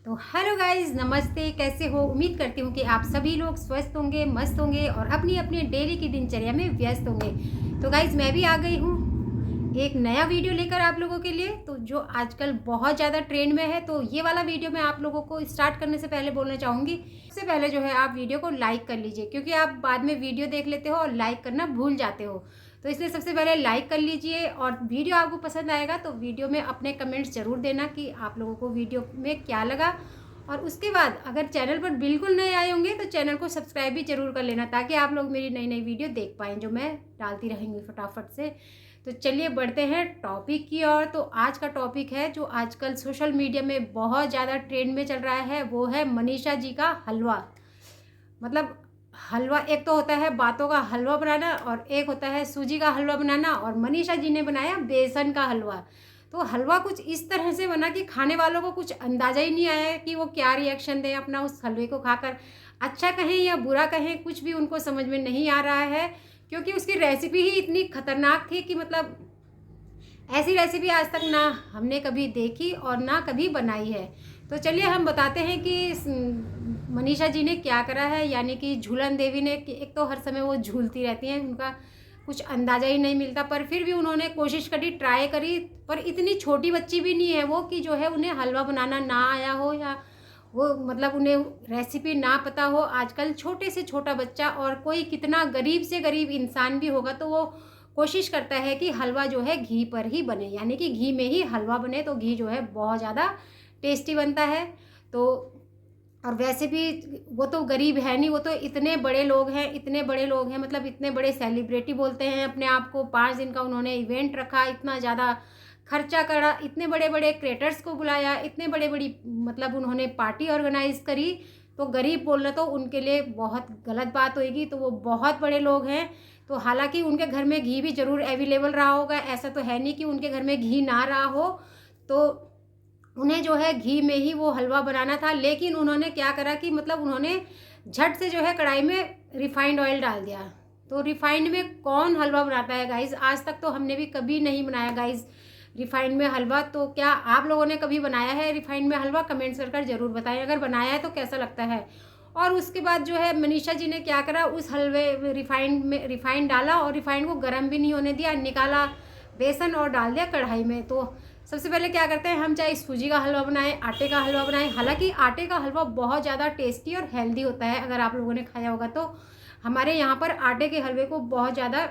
तो hello guys, नमस्ते। कैसे हो? उम्मीद करती हूँ कि आप सभी लोग स्वस्थ होंगे, मस्त होंगे और अपनी अपनी डेली की दिनचर्या में व्यस्त होंगे। तो गाइस, मैं भी आ गई हूँ एक नया वीडियो लेकर आप लोगों के लिए, तो जो आजकल बहुत ज़्यादा ट्रेंड में है। तो ये वाला वीडियो मैं आप लोगों को स्टार्ट करने से पहले बोलना चाहूँगी, सबसे पहले जो है आप वीडियो को लाइक कर लीजिए, क्योंकि आप बाद में वीडियो देख लेते हो और लाइक करना भूल जाते हो। तो इसलिए सबसे पहले लाइक कर लीजिए, और वीडियो आपको पसंद आएगा तो वीडियो में अपने कमेंट्स ज़रूर देना कि आप लोगों को वीडियो में क्या लगा। और उसके बाद अगर चैनल पर बिल्कुल नए आए होंगे तो चैनल को सब्सक्राइब भी ज़रूर कर लेना, ताकि आप लोग मेरी नई नई वीडियो देख पाएँ जो मैं डालती रहेंगी फटाफट से। तो चलिए बढ़ते हैं टॉपिक की ओर। तो आज का टॉपिक है जो आजकल सोशल मीडिया में बहुत ज़्यादा ट्रेंड में चल रहा है, वो है मनीषा जी का हलवा। मतलब हलवा एक तो होता है बातों का हलवा बनाना, और एक होता है सूजी का हलवा बनाना, और मनीषा जी ने बनाया बेसन का हलवा। तो हलवा कुछ इस तरह से बना कि खाने वालों को कुछ अंदाज़ा ही नहीं आया कि वो क्या रिएक्शन दें अपना उस हलवे को खाकर। अच्छा कहें या बुरा कहें, कुछ भी उनको समझ में नहीं आ रहा है, क्योंकि उसकी रेसिपी ही इतनी खतरनाक थी कि मतलब ऐसी रेसिपी आज तक ना हमने कभी देखी और ना कभी बनाई है। तो चलिए हम बताते हैं कि मनीषा जी ने क्या करा है, यानी कि झूलन देवी ने। कि एक तो हर समय वो झूलती रहती हैं, उनका कुछ अंदाज़ा ही नहीं मिलता, पर फिर भी उन्होंने कोशिश करी, ट्राई करी। पर इतनी छोटी बच्ची भी नहीं है वो कि जो है उन्हें हलवा बनाना ना आया हो, या वो मतलब उन्हें रेसिपी ना पता हो। आजकल छोटे से छोटा बच्चा और कोई कितना गरीब से गरीब इंसान भी होगा तो वो कोशिश करता है कि हलवा जो है घी पर ही बने, यानी कि घी में ही हलवा बने। तो घी जो है बहुत ज़्यादा टेस्टी बनता है। तो और वैसे भी वो तो गरीब है नहीं, वो तो इतने बड़े लोग हैं, इतने बड़े लोग हैं, मतलब इतने बड़े सेलिब्रिटी बोलते हैं अपने आप को। 5 दिन का उन्होंने इवेंट रखा, इतना ज़्यादा खर्चा करा, इतने बड़े बड़े क्रिएटर्स को बुलाया, इतने बड़े बड़ी मतलब उन्होंने पार्टी ऑर्गेनाइज करी। तो गरीब बोलना तो उनके लिए बहुत गलत बात होएगी। तो वो बहुत बड़े लोग हैं। तो हालांकि उनके घर में घी भी ज़रूर अवेलेबल रहा होगा, ऐसा तो है नहीं कि उनके घर में घी ना रहा हो। तो उन्हें जो है घी में ही वो हलवा बनाना था, लेकिन उन्होंने क्या करा कि मतलब उन्होंने झट से जो है कढ़ाई में रिफाइंड ऑयल डाल दिया। तो रिफाइंड में कौन हलवा बनाता है गाइज़? आज तक तो हमने भी कभी नहीं बनाया गाइज़ रिफाइंड में हलवा। तो क्या आप लोगों ने कभी बनाया है रिफाइंड में हलवा? कमेंट्स कर ज़रूर बताएं अगर बनाया है तो कैसा लगता है। और उसके बाद जो है मनीषा जी ने क्या करा, उस हलवे रिफाइंड डाला, और रिफाइंड को गर्म भी नहीं होने दिया, निकाला बेसन और डाल दिया कढ़ाई में। तो सबसे पहले क्या करते हैं हम, चाहे सूजी का हलवा बनाएं, आटे का हलवा बनाएं। हालांकि आटे का हलवा बहुत ज़्यादा टेस्टी और हेल्दी होता है, अगर आप लोगों ने खाया होगा तो। हमारे यहाँ पर आटे के हलवे को बहुत ज़्यादा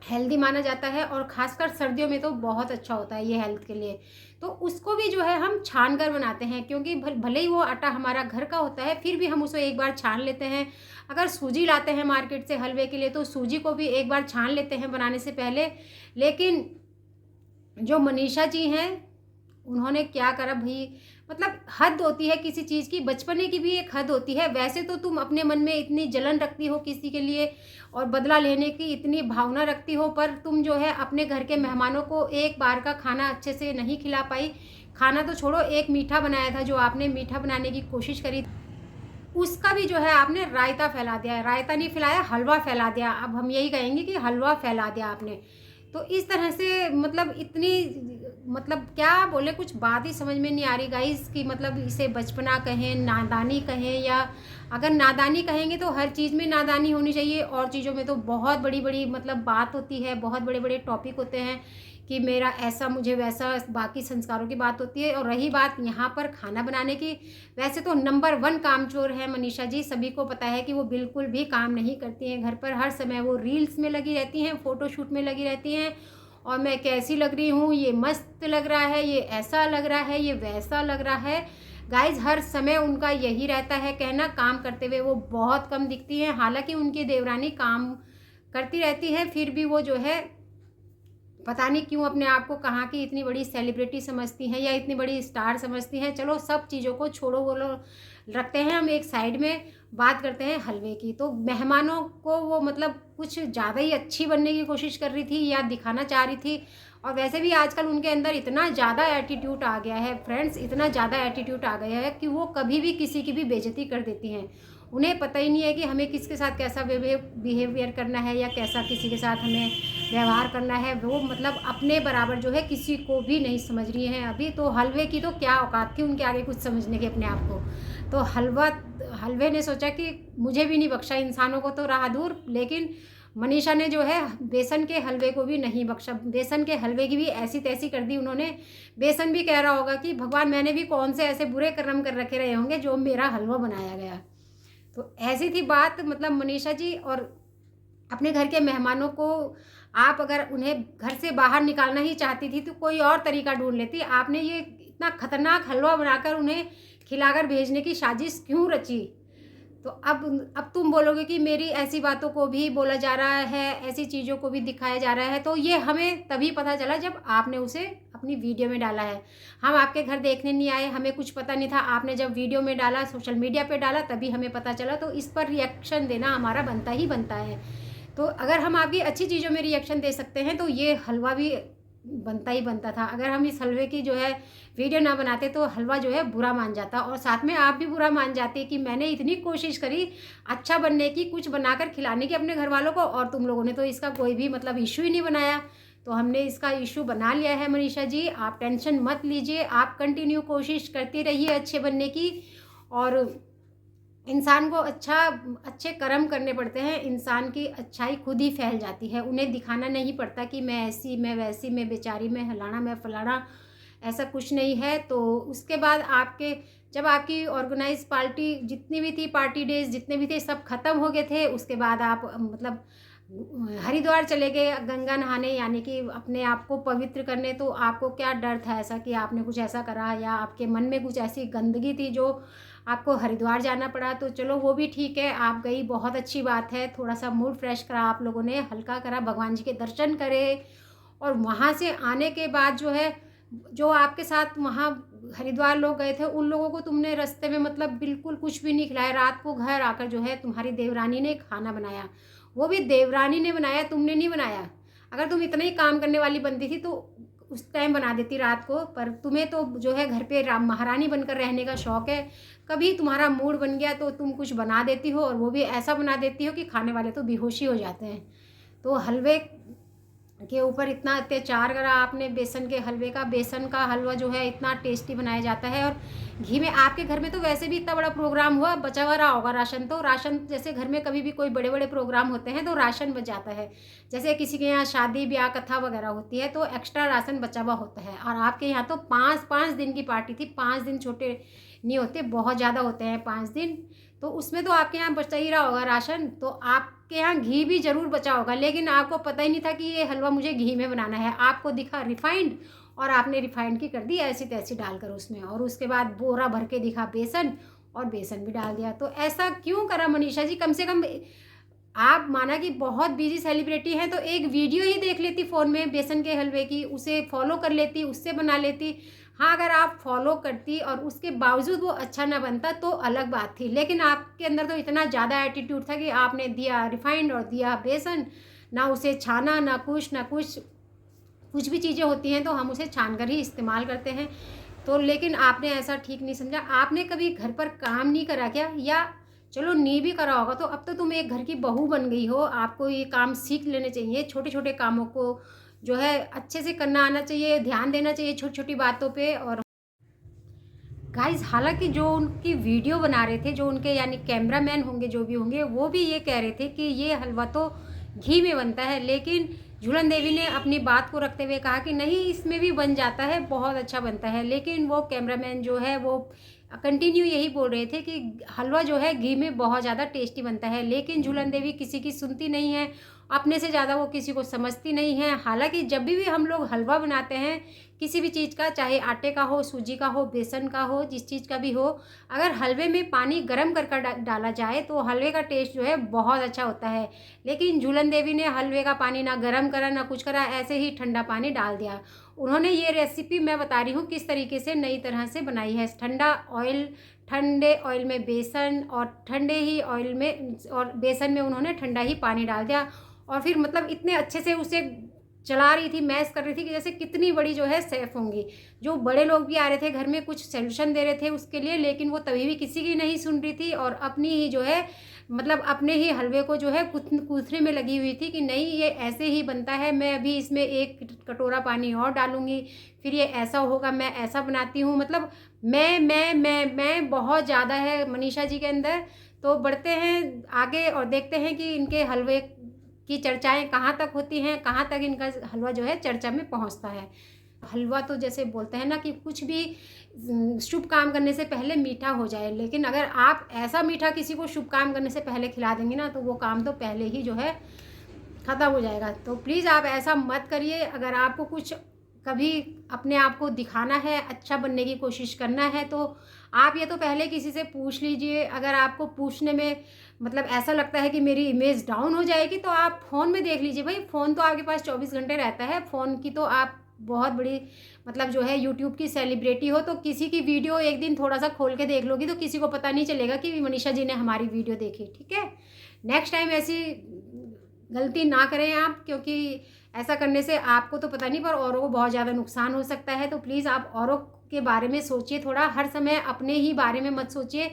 हेल्दी माना जाता है, और ख़ासकर सर्दियों में तो बहुत अच्छा होता है ये हेल्थ के लिए। तो उसको भी जो है हम छान कर बनाते हैं, क्योंकि भले ही वो आटा हमारा घर का होता है, फिर भी हम उसे एक बार छान लेते हैं। अगर सूजी लाते हैं मार्केट से हलवे के लिए तो सूजी को भी एक बार छान लेते हैं बनाने से पहले। लेकिन जो मनीषा जी हैं उन्होंने क्या करा भाई, मतलब हद होती है किसी चीज़ की, बचपने की भी एक हद होती है। वैसे तो तुम अपने मन में इतनी जलन रखती हो किसी के लिए और बदला लेने की इतनी भावना रखती हो, पर तुम जो है अपने घर के मेहमानों को एक बार का खाना अच्छे से नहीं खिला पाई। खाना तो छोड़ो, एक मीठा बनाया था, जो आपने मीठा बनाने की कोशिश करी, उसका भी जो है आपने रायता फैला दिया है। रायता नहीं फैलाया, हलवा फैला दिया। अब हम यही कहेंगे कि हलवा फैला दिया आपने। तो इस तरह से मतलब इतनी, मतलब क्या बोले, कुछ बात ही समझ में नहीं आ रही गाइस कि मतलब इसे बचपना कहें, नादानी कहें, या अगर नादानी कहेंगे तो हर चीज़ में नादानी होनी चाहिए, और चीज़ों में तो बहुत बड़ी बड़ी मतलब बात होती है, बहुत बड़े बड़े टॉपिक होते हैं कि मेरा ऐसा मुझे वैसा, बाकी संस्कारों की बात होती है। और रही बात यहाँ पर खाना बनाने की, वैसे तो नंबर 1 कामचोर है मनीषा जी, सभी को पता है कि वो बिल्कुल भी काम नहीं करती हैं घर पर। हर समय वो रील्स में लगी रहती हैं, फ़ोटोशूट में लगी रहती हैं, और मैं कैसी लग रही हूँ, ये मस्त लग रहा है, ये ऐसा लग रहा है, ये वैसा लग रहा है। गाइज हर समय उनका यही रहता है कहना, काम करते हुए वो बहुत कम दिखती हैं। हालांकि उनकी देवरानी काम करती रहती है, फिर भी वो जो है पता नहीं क्यों अपने आप को कहाँ की इतनी बड़ी सेलिब्रिटी समझती हैं या इतनी बड़ी स्टार समझती हैं। चलो सब चीज़ों को छोड़ो, वो लोग रखते हैं हम एक साइड में, बात करते हैं हलवे की। तो मेहमानों को वो मतलब कुछ ज़्यादा ही अच्छी बनने की कोशिश कर रही थी या दिखाना चाह रही थी। और वैसे भी आजकल उनके अंदर इतना ज़्यादा एटीट्यूड आ गया है फ्रेंड्स, इतना ज़्यादा एटीट्यूड आ गया है कि वो कभी भी किसी की भी बेइज्जती कर देती हैं। उन्हें पता ही नहीं है कि हमें किसके साथ कैसा बिहेवियर करना है, या कैसा किसी के साथ हमें व्यवहार करना है, वो मतलब अपने बराबर जो है किसी को भी नहीं समझ रही हैं अभी। तो हलवे की तो क्या औकात थी उनके आगे कुछ समझने की अपने आप को। तो हलवे ने सोचा कि मुझे भी नहीं बख्शा, इंसानों को तो रहा दूर, लेकिन मनीषा ने जो है बेसन के हलवे को भी नहीं बख्शा। बेसन के हलवे की भी ऐसी तैसी कर दी उन्होंने। बेसन भी कह रहा होगा कि भगवान, मैंने भी कौन से ऐसे बुरे कर्म कर रखे रहे होंगे जो मेरा हलवा बनाया गया। तो ऐसी थी बात, मतलब मनीषा जी। और अपने घर के मेहमानों को आप अगर उन्हें घर से बाहर निकालना ही चाहती थी तो कोई और तरीका ढूंढ लेती। आपने ये इतना खतरनाक हलवा बनाकर उन्हें खिलाकर भेजने की साजिश क्यों रची? तो अब तुम बोलोगे कि मेरी ऐसी बातों को भी बोला जा रहा है, ऐसी चीज़ों को भी दिखाया जा रहा है। तो ये हमें तभी पता चला जब आपने उसे अपनी वीडियो में डाला है। हम आपके घर देखने नहीं आए, हमें कुछ पता नहीं था। आपने जब वीडियो में डाला, सोशल मीडिया पे डाला, तभी हमें पता चला। तो इस पर रिएक्शन देना हमारा बनता ही बनता है। तो अगर हम आपकी अच्छी चीज़ों में रिएक्शन दे सकते हैं तो ये हलवा भी बनता ही बनता था। अगर हम इस हलवे की जो है वीडियो ना बनाते तो हलवा जो है बुरा मान जाता, और साथ में आप भी बुरा मान जाते कि मैंने इतनी कोशिश करी अच्छा बनने की, कुछ बनाकर खिलाने की अपने घर वालों को, और तुम लोगों ने तो इसका कोई भी मतलब इशू ही नहीं बनाया। तो हमने इसका इशू बना लिया है मनीषा जी, आप टेंशन मत लीजिए। आप कंटिन्यू कोशिश करती रहिए अच्छे बनने की। और इंसान को अच्छे कर्म करने पड़ते हैं। इंसान की अच्छाई खुद ही फैल जाती है, उन्हें दिखाना नहीं पड़ता कि मैं ऐसी, मैं वैसी, मैं बेचारी, मैं हलाना, मैं फलाना, ऐसा कुछ नहीं है। तो उसके बाद जब आपकी ऑर्गेनाइज पार्टी जितनी भी थी, पार्टी डेज जितने भी थे, सब खत्म हो गए थे। उसके बाद आप मतलब हरिद्वार चले गए गंगा नहाने, यानी कि अपने आप को पवित्र करने। तो आपको क्या डर था ऐसा कि आपने कुछ ऐसा करा, या आपके मन में कुछ ऐसी गंदगी थी जो आपको हरिद्वार जाना पड़ा? तो चलो वो भी ठीक है, आप गई, बहुत अच्छी बात है। थोड़ा सा मूड फ्रेश करा आप लोगों ने, हल्का करा, भगवान जी के दर्शन करे। और वहाँ से आने के बाद जो है, जो आपके साथ वहाँ हरिद्वार लोग गए थे, उन लोगों को तुमने रास्ते में मतलब बिल्कुल कुछ भी नहीं खिलाया। रात को घर आकर जो है तुम्हारी देवरानी ने खाना बनाया, वो भी देवरानी ने बनाया, तुमने नहीं बनाया। अगर तुम इतना ही काम करने वाली बनती थी तो उस टाइम बना देती रात को। पर तुम्हें तो जो है घर पे महारानी बनकर रहने का शौक़ है। कभी तुम्हारा मूड बन गया तो तुम कुछ बना देती हो, और वो भी ऐसा बना देती हो कि खाने वाले तो बेहोशी हो जाते हैं। तो हलवे के ऊपर इतना अत्याचार करा आपने बेसन के हलवे का। बेसन का हलवा जो है इतना टेस्टी बनाया जाता है, और घी में। आपके घर में तो वैसे भी इतना बड़ा प्रोग्राम हुआ, बचा हुआ रहा होगा राशन। तो राशन जैसे घर में कभी भी कोई बड़े बड़े प्रोग्राम होते हैं तो राशन बच जाता है। जैसे किसी के यहाँ शादी ब्याह कथा वगैरह होती है तो एक्स्ट्रा राशन बचा हुआ होता है। और आपके यहाँ तो 5 दिन की पार्टी थी। 5 दिन छोटे नहीं होते, बहुत ज़्यादा होते हैं 5 दिन। तो उसमें तो आपके यहाँ बचा ही रहा होगा राशन। तो आपके यहाँ घी भी ज़रूर बचा होगा, लेकिन आपको पता ही नहीं था कि ये हलवा मुझे घी में बनाना है। आपको दिखा रिफाइंड, और आपने रिफाइंड की कर दी ऐसी तैसी डालकर उसमें। और उसके बाद बोरा भर के दिखा बेसन, और बेसन भी डाल दिया। तो ऐसा क्यों करा मनीषा जी? कम से कम आप माना कि बहुत बिजी सेलिब्रिटी हैं तो एक वीडियो ही देख लेती फ़ोन में बेसन के हलवे की, उसे फॉलो कर लेती, उससे बना लेती। हाँ, अगर आप फॉलो करती और उसके बावजूद वो अच्छा ना बनता तो अलग बात थी, लेकिन आपके अंदर तो इतना ज़्यादा एटीट्यूड था कि आपने दिया रिफाइंड और दिया बेसन, ना उसे छाना, ना कुछ भी चीज़ें होती हैं तो हम उसे छान कर ही इस्तेमाल करते हैं। तो लेकिन आपने ऐसा ठीक नहीं समझा। आपने कभी घर पर काम नहीं करा क्या? या चलो नहीं भी करा होगा तो अब तो तुम एक घर की बहू बन गई हो, आपको ये काम सीख लेने चाहिए। छोटे छोटे कामों को जो है अच्छे से करना आना चाहिए, ध्यान देना चाहिए छोटी छोटी बातों पे। और गाइस, हालांकि जो उनकी वीडियो बना रहे थे, जो उनके यानी कैमरामैन होंगे, जो भी होंगे, वो भी ये कह रहे थे कि ये हलवा तो घी में बनता है, लेकिन झूलन देवी ने अपनी बात को रखते हुए कहा कि नहीं, इसमें भी बन जाता है, बहुत अच्छा बनता है। लेकिन वो कैमरामैन जो है वो कंटिन्यू यही बोल रहे थे कि हलवा जो है घी में बहुत ज़्यादा टेस्टी बनता है। लेकिन झूलन देवी किसी की सुनती नहीं है, अपने से ज़्यादा वो किसी को समझती नहीं है। हालांकि जब भी हम लोग हलवा बनाते हैं किसी भी चीज़ का, चाहे आटे का हो, सूजी का हो, बेसन का हो, जिस चीज़ का भी हो, अगर हलवे में पानी गर्म कर डाला जाए तो हलवे का टेस्ट जो है बहुत अच्छा होता है। लेकिन झूलन देवी ने हलवे का पानी ना गर्म करा ना कुछ करा, ऐसे ही ठंडा पानी डाल दिया। उन्होंने ये रेसिपी, मैं बता रही हूँ किस तरीके से नई तरह से बनाई है। ठंडे ऑयल में बेसन, और ठंडे ही ऑयल में और बेसन में उन्होंने ठंडा ही पानी डाल दिया, और फिर मतलब इतने अच्छे से उसे चला रही थी, मैस कर रही थी कि जैसे कितनी बड़ी जो है शेफ़ होंगी। जो बड़े लोग भी आ रहे थे घर में, कुछ सॉल्यूशन दे रहे थे उसके लिए, लेकिन वो तभी भी किसी की नहीं सुन रही थी और अपनी ही जो है मतलब अपने ही हलवे को जो है कूथने में लगी हुई थी कि नहीं ये ऐसे ही बनता है, मैं अभी इसमें 1 कटोरा पानी और डालूँगी, फिर ये ऐसा होगा, मैं ऐसा बनाती हूँ। मतलब मैं बहुत ज़्यादा है मनीषा जी के अंदर। तो बढ़ते हैं आगे और देखते हैं कि इनके हलवे की चर्चाएँ कहाँ तक होती हैं, कहाँ तक इनका हलवा जो है चर्चा में पहुँचता है। हलवा तो जैसे बोलते हैं ना कि कुछ भी शुभ काम करने से पहले मीठा हो जाए, लेकिन अगर आप ऐसा मीठा किसी को शुभ काम करने से पहले खिला देंगे ना, तो वो काम तो पहले ही जो है ख़त्म हो जाएगा। तो प्लीज़ आप ऐसा मत करिए। अगर आपको कुछ कभी अपने आप को दिखाना है, अच्छा बनने की कोशिश करना है, तो आप ये तो पहले किसी से पूछ लीजिए। अगर आपको पूछने में मतलब ऐसा लगता है कि मेरी इमेज डाउन हो जाएगी, तो आप फ़ोन में देख लीजिए। भाई फ़ोन तो आपके पास 24 घंटे रहता है। फ़ोन की तो आप बहुत बड़ी मतलब जो है यूट्यूब की सेलिब्रिटी हो, तो किसी की वीडियो एक दिन थोड़ा-सा खोल के देख लोगी तो किसी को पता नहीं चलेगा कि मनीषा जी ने हमारी वीडियो देखी, ठीक है? नेक्स्ट टाइम ऐसी गलती ना करें आप, क्योंकि ऐसा करने से आपको तो पता नहीं पर औरों को बहुत ज़्यादा नुकसान हो सकता है। तो प्लीज़ आप औरों के बारे में सोचिए थोड़ा, हर समय अपने ही बारे में मत सोचिए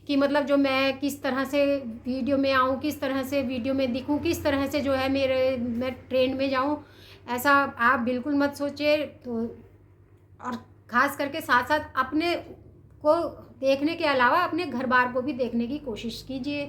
कि मतलब जो मैं किस तरह से वीडियो में आऊँ, किस तरह से वीडियो में दिखूँ, किस तरह से जो है मैं ट्रेंड में जाऊँ, ऐसा आप बिल्कुल मत सोचिए। तो और ख़ास करके साथ-साथ अपने को देखने के अलावा अपने घर-बार को भी देखने की कोशिश कीजिए।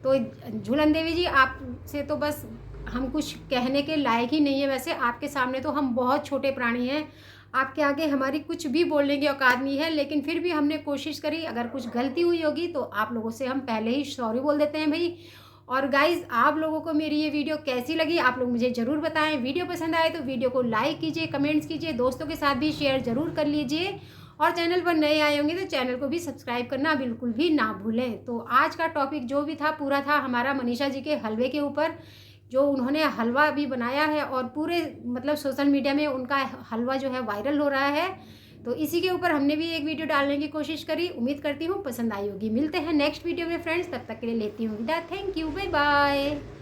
तो झूलन देवी जी, आपसे तो बस हम कुछ कहने के लायक ही नहीं है। वैसे आपके सामने तो हम बहुत छोटे प्राणी हैं, आपके आगे हमारी कुछ भी बोलने की औकात नहीं है, लेकिन फिर भी हमने कोशिश करी। अगर कुछ गलती हुई होगी तो आप लोगों से हम पहले ही सॉरी बोल देते हैं भई। और गाइज़, आप लोगों को मेरी ये वीडियो कैसी लगी आप लोग मुझे ज़रूर बताएँ। वीडियो पसंद आए तो वीडियो को लाइक कीजिए, कमेंट्स कीजिए, दोस्तों के साथ भी शेयर ज़रूर कर लीजिए और चैनल पर नए आए होंगे तो चैनल को भी सब्सक्राइब करना बिल्कुल भी ना भूलें। तो आज का टॉपिक जो भी था पूरा था हमारा मनीषा जी के हलवे के ऊपर, जो उन्होंने हलवा भी बनाया है और पूरे मतलब सोशल मीडिया में उनका हलवा जो है वायरल हो रहा है। तो इसी के ऊपर हमने भी एक वीडियो डालने की कोशिश करी। उम्मीद करती हूँ पसंद आई होगी। मिलते हैं नेक्स्ट वीडियो में फ्रेंड्स, तब तक के लिए लेती हूँ विदा। Thank you, bye bye.